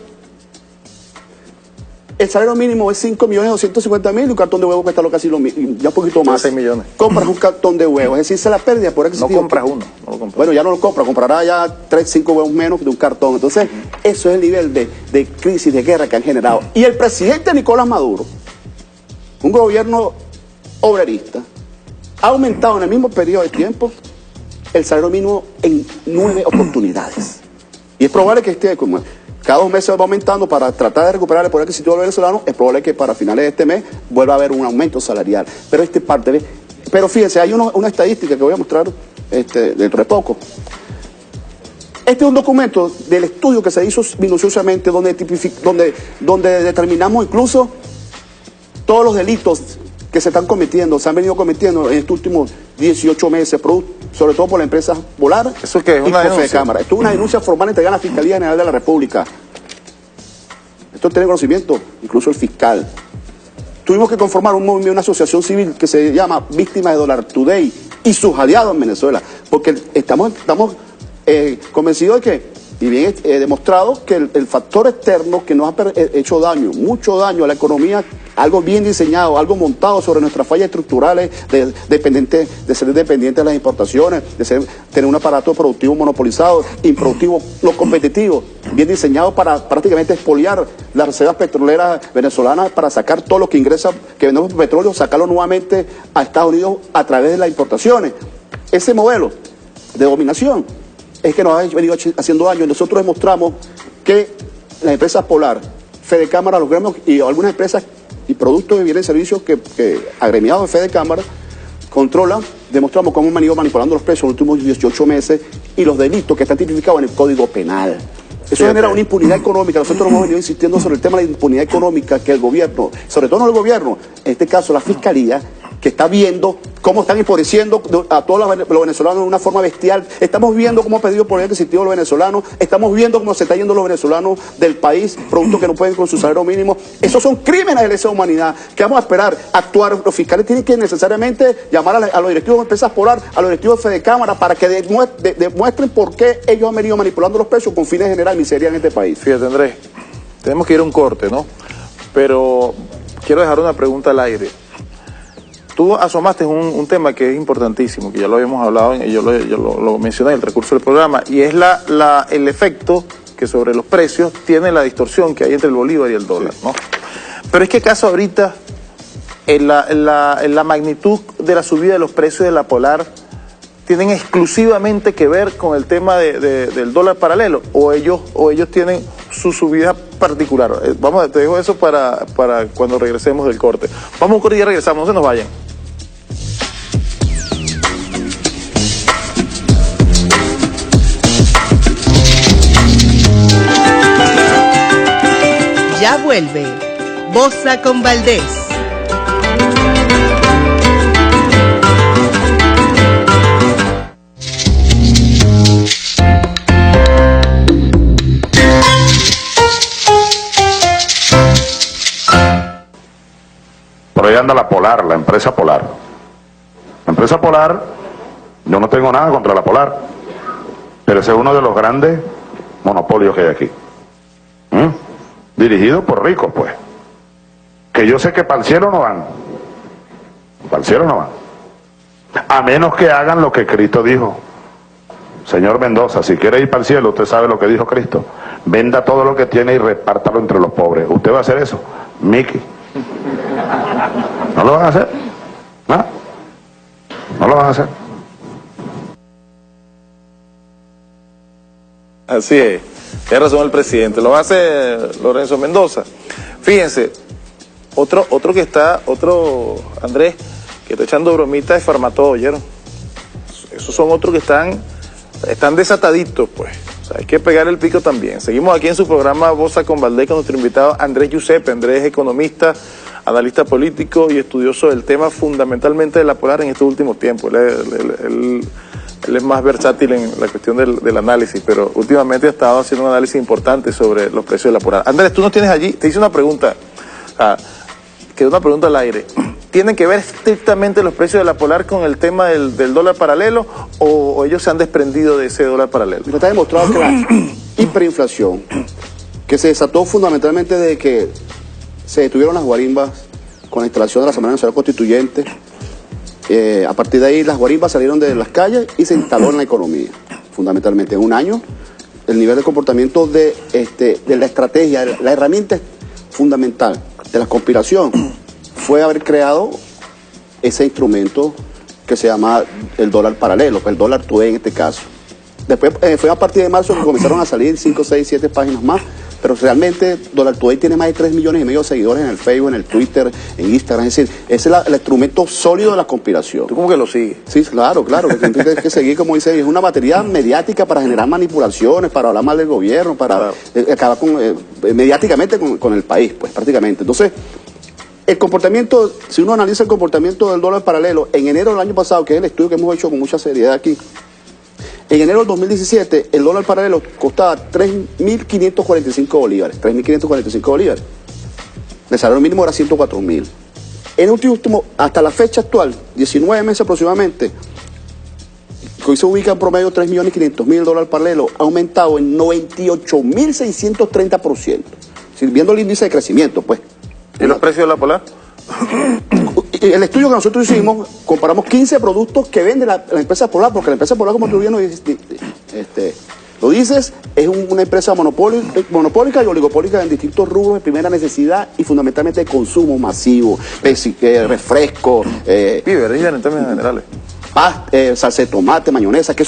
K: el salario mínimo es 5.250.000 y un cartón de huevos cuesta casi lo mismo, ya un poquito más.
A: 6 millones.
K: Compras un cartón de huevos, es decir, se la pérdida por adquisitivo.
A: No compras uno. No lo compras.
K: Bueno, ya no lo compra, comprará ya 3, 5 huevos menos de un cartón. Entonces, eso es el nivel de crisis, de guerra que han generado. Y el presidente Nicolás Maduro, un gobierno obrerista, ha aumentado en el mismo periodo de tiempo el salario mínimo en 9 oportunidades. Y es probable que esté como cada 2 meses va aumentando para tratar de recuperar el poder adquisitivo del venezolano. Es probable que para finales de este mes vuelva a haber un aumento salarial. Pero pero fíjense, hay una estadística que voy a mostrar dentro de poco. Este es un documento del estudio que se hizo minuciosamente donde determinamos incluso todos los delitos que se están cometiendo, se han venido cometiendo en estos últimos 18 meses, sobre todo por la empresa Polar.
A: ¿Eso qué es?
K: ¿Una denuncia? Cámara. Esto es una denuncia formal entregada a la Fiscalía General de la República. Esto tiene conocimiento, incluso el fiscal. Tuvimos que conformar una asociación civil que se llama Víctimas de Dollar Today y sus aliados en Venezuela, porque estamos convencidos de que, y bien demostrado, que el factor externo que nos ha hecho daño, mucho daño a la economía, algo bien diseñado, algo montado sobre nuestras fallas estructurales, de ser dependientes de las importaciones, tener un aparato productivo monopolizado, improductivo, no competitivo, bien diseñado para prácticamente expoliar las reservas petroleras venezolanas, para sacar todo lo que ingresa, que vendemos petróleo, sacarlo nuevamente a Estados Unidos a través de las importaciones. Ese modelo de dominación es que nos ha venido haciendo daño. Nosotros demostramos que las empresas Polar, Fede Cámara, los gremios y algunas empresas y productos de bienes y servicios que agremiados de Fede Cámara controlan, demostramos cómo han venido manipulando los precios en los últimos 18 meses y los delitos que están tipificados en el Código Penal. Eso genera una impunidad económica. Nosotros hemos venido insistiendo sobre el tema de la impunidad económica, que el gobierno, sobre todo no el gobierno, en este caso la Fiscalía, que está viendo cómo están empobreciendo a todos los venezolanos de una forma bestial. Estamos viendo cómo ha perdido poder adquisitivo los venezolanos. Estamos viendo cómo se está yendo los venezolanos del país, productos que no pueden con su salario mínimo. Esos son crímenes de lesa humanidad. ¿Qué vamos a esperar? Actuar. Los fiscales tienen que necesariamente llamar a los directivos de empresas Polar, a los directivos de Fede Cámara, para que demuestren por qué ellos han venido manipulando los precios con fines de generar miseria en este país.
A: Fíjate, Andrés, tenemos que ir a un corte, ¿no? Pero quiero dejar una pregunta al aire. Tú asomaste un tema que es importantísimo, que ya lo habíamos hablado, y yo lo mencioné en el recurso del programa, y es el efecto que sobre los precios tiene la distorsión que hay entre el bolívar y el dólar, ¿no? Pero es que acaso ahorita, en la magnitud de la subida de los precios de la Polar, tienen exclusivamente que ver con el tema del dólar paralelo, o ellos tienen su subida particular. Te dejo eso para cuando regresemos del corte. Vamos a un corte y ya regresamos, no se nos vayan.
J: Ya vuelve Bosa con Valdés.
L: Por ahí anda la Polar, la empresa Polar. La empresa Polar, yo no tengo nada contra la Polar, pero ese es uno de los grandes monopolios que hay aquí. Dirigido por ricos, pues. Que yo sé que para el cielo no van. Para el cielo no van. A menos que hagan lo que Cristo dijo. Señor Mendoza, si quiere ir para el cielo, usted sabe lo que dijo Cristo. Venda todo lo que tiene y repártalo entre los pobres. ¿Usted va a hacer eso? Mickey. ¿No lo van a hacer? ¿No? ¿No lo van a hacer?
A: Así es. Tiene razón el presidente. Lo hace Lorenzo Mendoza. Fíjense, otro Andrés, que está echando bromitas de Farmatodo, ¿oyeron? Esos son otros que están desataditos, pues. O sea, hay que pegar el pico también. Seguimos aquí en su programa Bosa con Valdés con nuestro invitado Andrés Giuseppe. Andrés es economista, analista político y estudioso del tema fundamentalmente de la Polar en estos últimos tiempos. Él Él es más versátil en la cuestión del análisis, pero últimamente ha estado haciendo un análisis importante sobre los precios de la polar. Andrés, tú nos tienes allí, te hice una pregunta, quedó una pregunta al aire. ¿Tienen que ver estrictamente los precios de la polar con el tema del dólar paralelo o ellos se han desprendido de ese dólar paralelo?
K: Está demostrado que la hiperinflación, que se desató fundamentalmente de que se detuvieron las guarimbas con la instalación de la Asamblea Nacional Constituyente, a partir de ahí las guarimbas salieron de las calles y se instaló en la economía. Fundamentalmente en un año, el nivel de comportamiento de la estrategia, la herramienta fundamental de la conspiración fue haber creado ese instrumento que se llama el dólar paralelo, el dólar today en este caso. Después fue a partir de marzo que comenzaron a salir 5, 6, 7 páginas más, pero realmente Dólar Today tiene más de 3,5 millones de seguidores en el Facebook, en el Twitter, en Instagram. Es decir, ese es el instrumento sólido de la conspiración.
A: ¿Tú cómo que lo sigues?
K: Sí, claro, que tienes que seguir, como dice, es una batería mediática para generar manipulaciones, para hablar mal del gobierno, para acabar mediáticamente con el país, pues prácticamente. Entonces, el comportamiento, si uno analiza el comportamiento del dólar paralelo, en enero del año pasado, que es el estudio que hemos hecho con mucha seriedad aquí, en enero del 2017, el dólar paralelo costaba 3.545 bolívares. 3.545 bolívares. El salario mínimo era 104.000. En el último, hasta la fecha actual, 19 meses aproximadamente, que hoy se ubica en promedio 3.500.000 dólares paralelo, ha aumentado en 98.630%. Viendo el índice de crecimiento, pues.
A: ¿Y los precios de la polar?
K: El estudio que nosotros hicimos, comparamos 15 productos que vende la empresa Polar, porque la empresa Polar, como tú bien lo dices, es una empresa monopólica y oligopólica en distintos rubros de primera necesidad y fundamentalmente de consumo masivo, refresco,
A: víveres en términos generales.
K: Salsa de tomate, mayonesa, que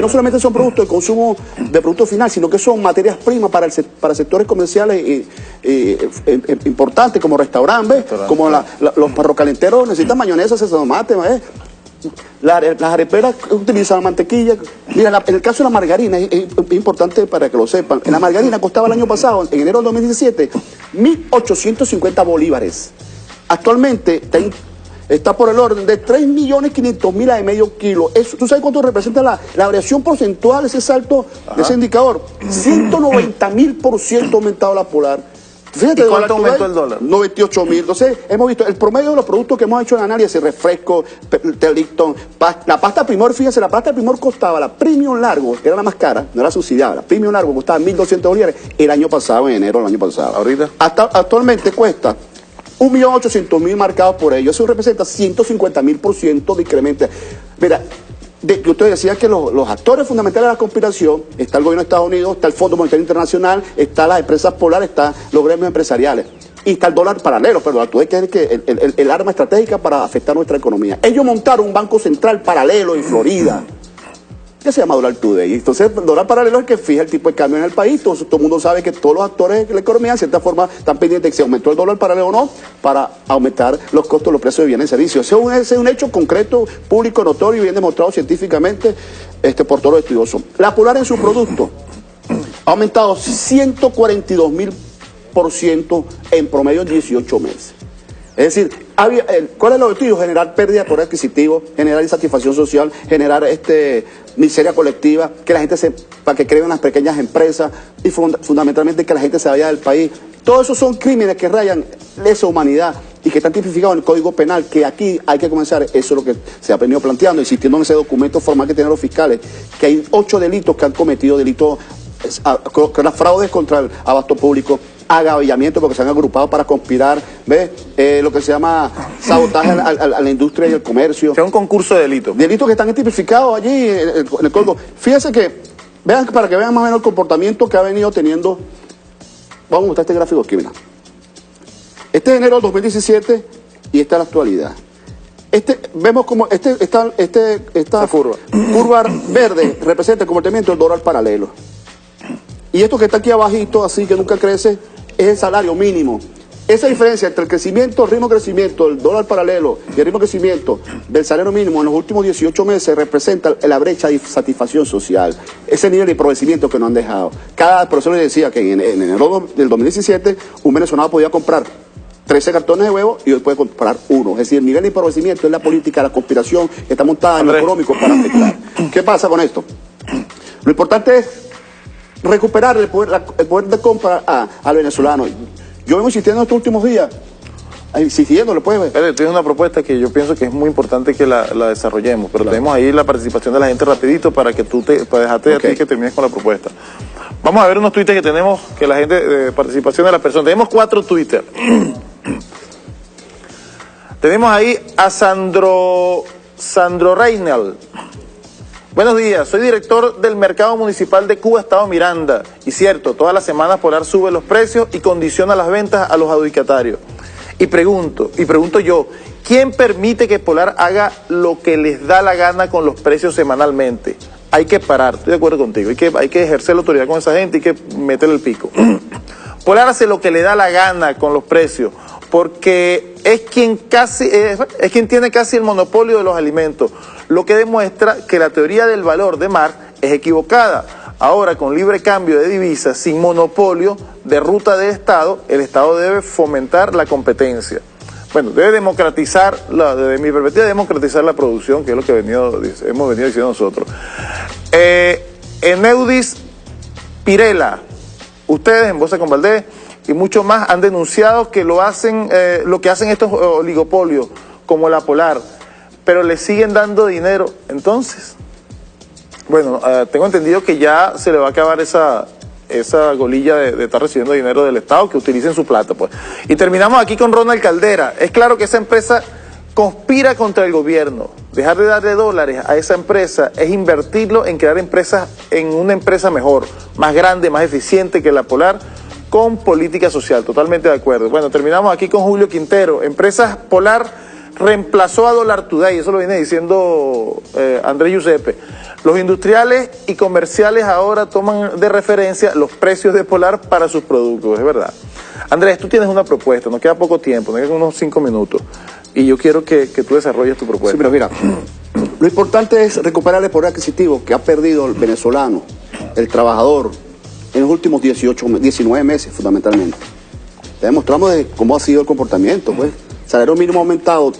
K: no solamente son productos de consumo de producto final, sino que son materias primas para sectores comerciales importantes como restaurantes, como los perrocalenteros necesitan mayonesa, salsa de tomate, las areperas utilizan mantequilla. Mira, en el caso de la margarina, es importante para que lo sepan, la margarina costaba el año pasado, en enero del 2017, 1.850 bolívares. Actualmente está por el orden de 3.500.000 a de medio kilo. ¿Tú sabes cuánto representa la variación porcentual, ese salto de ese indicador? 190.000% ha aumentado la polar. Fíjate,
A: ¿y cuánto aumentó el dólar?
K: 98.000. Entonces, hemos visto el promedio de los productos que hemos hecho en análisis, refresco, Lipton, la pasta Primor, fíjense, la pasta Primor costaba, la Premium Largo, era la más cara, no era subsidiada, la Premium Largo costaba 1.200 bolívares el año pasado, en enero del año pasado.
A: ¿Ahorita?
K: Actualmente cuesta 1.800.000 marcados por ello. Eso representa 150.000% de incremento. Mira, usted decía que los actores fundamentales de la conspiración, está el gobierno de Estados Unidos, está el Fondo Monetario Internacional, está las empresas polares, está los gremios empresariales, y está el dólar paralelo, pero el dólar que es el arma estratégica para afectar nuestra economía. Ellos montaron un banco central paralelo en Florida, que se llama Dólar Today. Entonces, el dólar paralelo es el que fija el tipo de cambio en el país. Todo el mundo sabe que todos los actores de la economía, en cierta forma, están pendientes de que se aumentó el dólar paralelo o no, para aumentar los costos, los precios de bienes y servicios. Ese es un hecho concreto, público, notorio y bien demostrado científicamente por todos los estudiosos. La polar en su producto ha aumentado 142.000% en promedio en 18 meses. Es decir, ¿cuál es el objetivo? Generar pérdida de poder adquisitivo, generar insatisfacción social, generar miseria colectiva, que la gente para que creen unas pequeñas empresas y fundamentalmente que la gente se vaya del país. Todos esos son crímenes que rayan lesa humanidad y que están tipificados en el Código Penal, que aquí hay que comenzar, eso es lo que se ha venido planteando, insistiendo en ese documento formal que tienen los fiscales, que hay 8 delitos que han cometido, delitos, las fraudes contra el abasto público, agavillamiento porque se han agrupado para conspirar, ¿ves? Lo que se llama sabotaje a la industria y el comercio.
A: Es un concurso de delitos.
K: Delitos que están tipificados allí en el código. Fíjense que, vean, para que vean más o menos el comportamiento que ha venido teniendo. Vamos a mostrar este gráfico aquí, mira. Este es enero del 2017 y esta es la actualidad. Vemos como esta curva verde representa el comportamiento del dólar paralelo. Y esto que está aquí abajito, así que nunca crece, es el salario mínimo. Esa diferencia entre el crecimiento, el ritmo de crecimiento del dólar paralelo y el ritmo de crecimiento del salario mínimo en los últimos 18 meses representa la brecha de satisfacción social. Ese nivel de empobrecimiento que nos han dejado. Por eso les decía que en enero del 2017 un venezolano podía comprar 13 cartones de huevo y hoy puede comprar uno. Es decir, el nivel de empobrecimiento es la política, la conspiración que está montada en lo económico para afectar. ¿Qué pasa con esto? Lo importante es recuperar el poder de compra al venezolano. Yo vengo insistiendo estos últimos días, insistiéndole, pues.
A: Tienes una propuesta que yo pienso que es muy importante que la desarrollemos, pero tenemos ahí la participación de la gente rapidito para que para dejarte a ti que termines con la propuesta. Vamos a ver unos tuites que tenemos, que la gente, de participación de las personas. Tenemos 4 Twitter. Tenemos ahí a Sandro Reinald. Buenos días, soy director del Mercado Municipal de Cuba, Estado Miranda. Y cierto, todas las semanas Polar sube los precios y condiciona las ventas a los adjudicatarios. Y pregunto yo, ¿quién permite que Polar haga lo que les da la gana con los precios semanalmente? Hay que parar, estoy de acuerdo contigo, hay que ejercer la autoridad con esa gente y hay que meterle el pico. Polar hace lo que le da la gana con los precios, porque es quien tiene casi el monopolio de los alimentos, lo que demuestra que la teoría del valor de mar es equivocada. Ahora, con libre cambio de divisas, sin monopolio de ruta del Estado, el Estado debe fomentar la competencia. Bueno, debe democratizar, desde mi perspectiva, democratizar la producción, que es lo que hemos venido diciendo nosotros. Eneudis Pirela, ustedes en Bosa con Valdés y muchos más han denunciado que lo que hacen estos oligopolios, como la Polar, pero le siguen dando dinero. Entonces, bueno, tengo entendido que ya se le va a acabar esa golilla de estar recibiendo dinero del Estado, que utilicen su plata, pues. Y terminamos aquí con Ronald Caldera. Es claro que esa empresa conspira contra el gobierno. Dejar de darle dólares a esa empresa es invertirlo en crear empresas, en una empresa mejor, más grande, más eficiente que la Polar, con política social. Totalmente de acuerdo. Bueno, terminamos aquí con Julio Quintero. Empresas Polar reemplazó a Dollar Today, eso lo viene diciendo Andrés Giuseppe. Los industriales y comerciales ahora toman de referencia los precios de Polar para sus productos, es verdad. Andrés, tú tienes una propuesta, nos queda poco tiempo, nos quedan unos 5 minutos, y yo quiero que tú desarrolles tu propuesta.
K: Sí, pero mira, lo importante es recuperar el poder adquisitivo que ha perdido el venezolano, el trabajador, en los últimos 19 meses, fundamentalmente. Ya demostramos cómo ha sido el comportamiento, pues. Salario mínimo aumentado,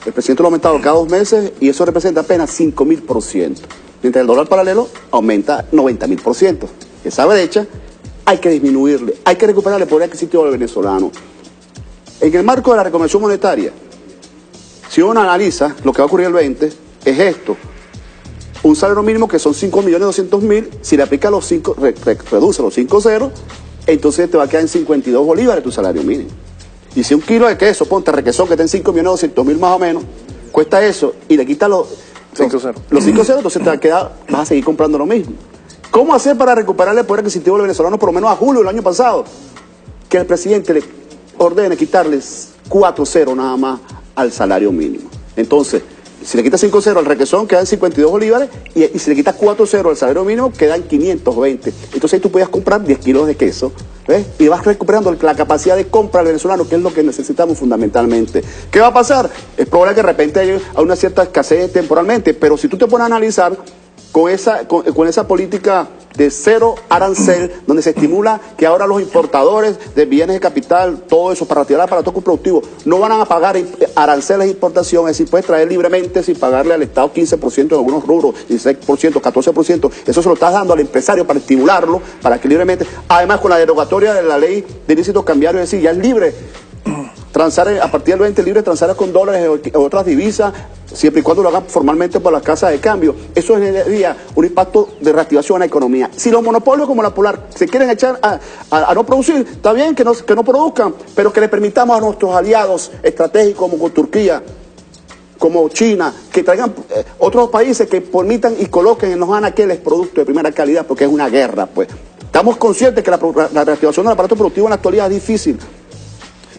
K: el presidente lo ha aumentado cada 2 meses y eso representa apenas 5.000%. Mientras el dólar paralelo aumenta 90.000%. Esa brecha hay que disminuirle, hay que recuperar el poder adquisitivo del venezolano. En el marco de la reconversión monetaria, si uno analiza lo que va a ocurrir el 20, es esto. Un salario mínimo que son 5.200.000, si le aplica los 5, reduce los 5 ceros, entonces te va a quedar en 52 bolívares tu salario mínimo. Y si un kilo de queso, ponte requesón que está en 5.200.000 más o menos, cuesta eso y le quita los 5 ceros, entonces te va a quedar, vas a seguir comprando lo mismo. ¿Cómo hacer para recuperar el poder adquisitivo del venezolano por lo menos a julio del año pasado? Que el presidente le ordene quitarles 4 ceros nada más al salario mínimo. Entonces, si le quita 5 ceros al requesón, quedan 52 bolívares, y si le quitas 4 ceros al salario mínimo, quedan 520. Entonces ahí tú puedes comprar 10 kilos de queso, ¿ves? Y vas recuperando la capacidad de compra del venezolano, que es lo que necesitamos fundamentalmente. ¿Qué va a pasar? Es probable que de repente haya una cierta escasez temporalmente, pero si tú te pones a analizar con esa política de cero arancel, donde se estimula que ahora los importadores de bienes de capital, todo eso para retirar aparatos productivos, no van a pagar aranceles de importación, es decir, puedes traer libremente sin pagarle al Estado 15% en algunos rubros, 16%, 14%, eso se lo estás dando al empresario para estimularlo, para que libremente, además con la derogatoria de la ley de ilícitos cambiarios, es decir, ya es libre transar, a partir del 20 libre transar con dólares o otras divisas, siempre y cuando lo hagan formalmente por las casas de cambio. Eso generaría un impacto de reactivación a la economía. Si los monopolios como la Polar se quieren echar a no producir, está bien que no produzcan, pero que le permitamos a nuestros aliados estratégicos como Turquía, como China, que traigan otros países que permitan y coloquen en los anaqueles productos de primera calidad, porque es una guerra, pues. Estamos conscientes que la reactivación del aparato productivo en la actualidad es difícil,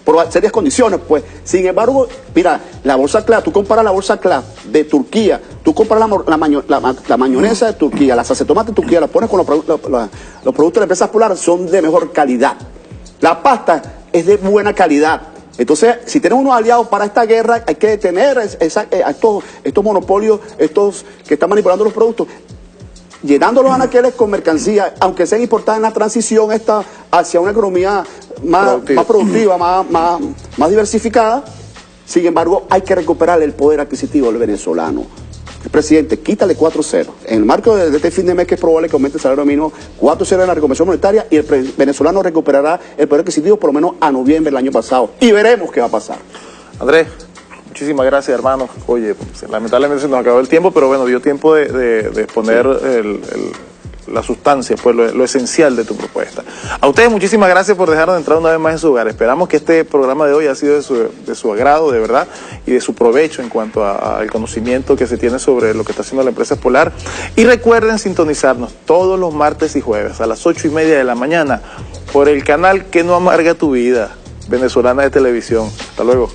K: por serias condiciones, pues. Sin embargo, mira, la bolsa CLA, tú comparas la bolsa CLA de Turquía, tú comparas la mayonesa de Turquía, las acetomates de Turquía, las pones con los productos de la empresa Polar, son de mejor calidad. La pasta es de buena calidad. Entonces, si tenemos unos aliados para esta guerra, hay que detener a estos monopolios, estos que están manipulando los productos. llenando los anaqueles con mercancía, aunque sean importadas en la transición esta hacia una economía más productiva, más diversificada. Sin embargo, hay que recuperar el poder adquisitivo del venezolano. El presidente, quítale 4-0. En el marco de este fin de mes, que es probable que aumente el salario mínimo, 4-0 en la recuperación monetaria, y el venezolano recuperará el poder adquisitivo por lo menos a noviembre del año pasado. Y veremos qué va a pasar.
A: Andrés, muchísimas gracias, hermano. Oye, pues, lamentablemente se nos acabó el tiempo, pero bueno, dio tiempo de exponer la sustancia, pues lo esencial de tu propuesta. A ustedes muchísimas gracias por dejarnos entrar una vez más en su hogar. Esperamos que este programa de hoy haya sido de su agrado, de verdad, y de su provecho en cuanto al conocimiento que se tiene sobre lo que está haciendo la empresa Polar. Y recuerden sintonizarnos todos los martes y jueves a las 8:30 de la mañana por el canal que no amarga tu vida, Venezolana de Televisión. Hasta luego.